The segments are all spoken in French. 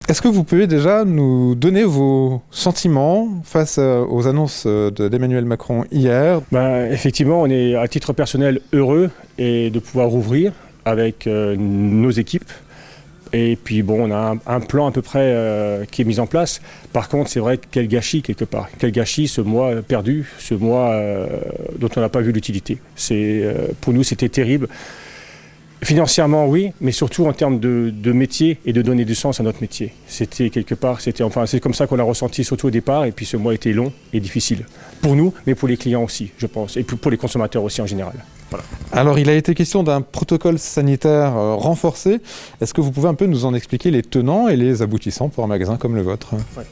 Est-ce que vous pouvez déjà nous donner vos sentiments face aux annonces d'Emmanuel Macron hier? Effectivement, on est à titre personnel heureux et de pouvoir rouvrir avec nos équipes. Et puis bon, on a un plan à peu près qui est mis en place. Par contre, c'est vrai quel gâchis quelque part. Quel gâchis ce mois perdu, ce mois dont on n'a pas vu l'utilité. Pour nous, c'était terrible. Financièrement, oui, mais surtout en termes de métier et de donner du sens à notre métier. C'était quelque part, c'est comme ça qu'on l'a ressenti surtout au départ. Et puis ce mois était long et difficile. Pour nous, mais pour les clients aussi, je pense. Et pour les consommateurs aussi en général. Voilà. Alors, il a été question d'un protocole sanitaire renforcé. Est-ce que vous pouvez un peu nous en expliquer les tenants et les aboutissants pour un magasin comme le vôtre? Ouais.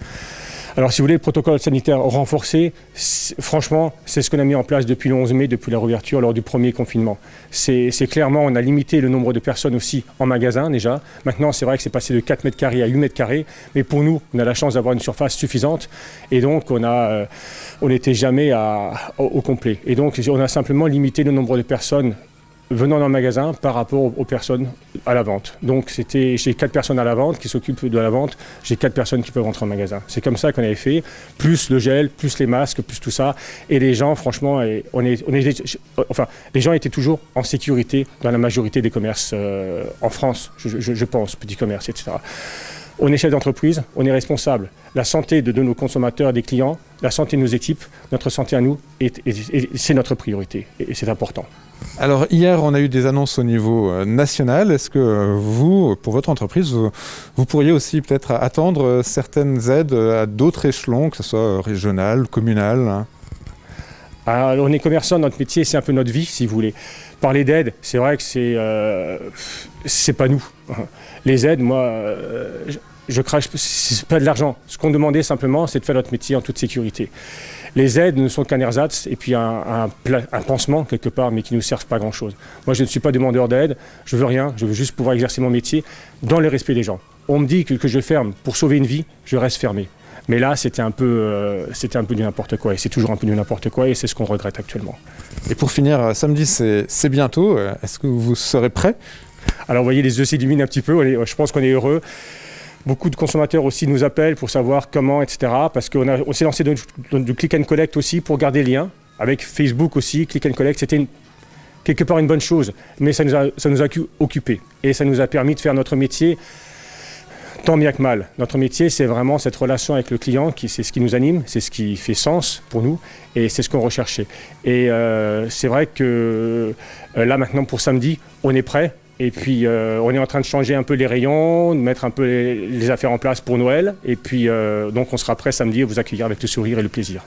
Alors, si vous voulez, le protocole sanitaire renforcé, franchement, c'est ce qu'on a mis en place depuis le 11 mai, depuis la réouverture, lors du premier confinement. C'est clairement, on a limité le nombre de personnes aussi en magasin déjà. Maintenant, c'est vrai que c'est passé de 4 mètres carrés à 8 mètres carrés. Mais pour nous, on a la chance d'avoir une surface suffisante. Et donc, on n'était jamais au complet. Et donc, on a simplement limité le nombre de personnes venant dans le magasin par rapport aux personnes à la vente. Donc j'ai 4 personnes à la vente qui s'occupent de la vente, j'ai 4 personnes qui peuvent rentrer en magasin. C'est comme ça qu'on avait fait, plus le gel, plus les masques, plus tout ça. Et les gens, franchement, les gens étaient toujours en sécurité dans la majorité des commerces en France, je pense, petits commerces, etc. On est chef d'entreprise, on est responsable. La santé de nos consommateurs, des clients, la santé de nos équipes, notre santé à nous, c'est notre priorité et c'est important. Alors hier, on a eu des annonces au niveau national. Est-ce que vous, pour votre entreprise, vous pourriez aussi peut-être attendre certaines aides à d'autres échelons, que ce soit régional, communal? Alors, on est commerçant, notre métier, c'est un peu notre vie, si vous voulez. Parler d'aide, c'est vrai que c'est pas nous. Les aides, moi, je crache, c'est pas de l'argent. Ce qu'on demandait simplement, c'est de faire notre métier en toute sécurité. Les aides ne sont qu'un ersatz et puis un pansement quelque part, mais qui ne nous servent pas à grand-chose. Moi, je ne suis pas demandeur d'aide, je veux rien, je veux juste pouvoir exercer mon métier dans le respect des gens. On me dit que je ferme pour sauver une vie, je reste fermé. Mais là, c'était un peu du n'importe quoi, et c'est toujours un peu du n'importe quoi, et c'est ce qu'on regrette actuellement. Et pour finir, samedi, c'est bientôt. Est-ce que vous serez prêts? Alors, vous voyez, les yeux s'illuminent un petit peu, je pense qu'on est heureux. Beaucoup de consommateurs aussi nous appellent pour savoir comment, etc. Parce qu'on s'est lancé dans du click and collect aussi pour garder le lien. Avec Facebook aussi, click and collect, c'était quelque part une bonne chose. Mais ça nous a occupés. Et ça nous a permis de faire notre métier tant bien que mal. Notre métier, c'est vraiment cette relation avec le client, c'est ce qui nous anime, c'est ce qui fait sens pour nous. Et c'est ce qu'on recherchait. Et c'est vrai que là maintenant pour samedi, on est prêt. Et puis, on est en train de changer un peu les rayons, de mettre un peu les affaires en place pour Noël. Et puis, donc, on sera prêt samedi à vous accueillir avec le sourire et le plaisir.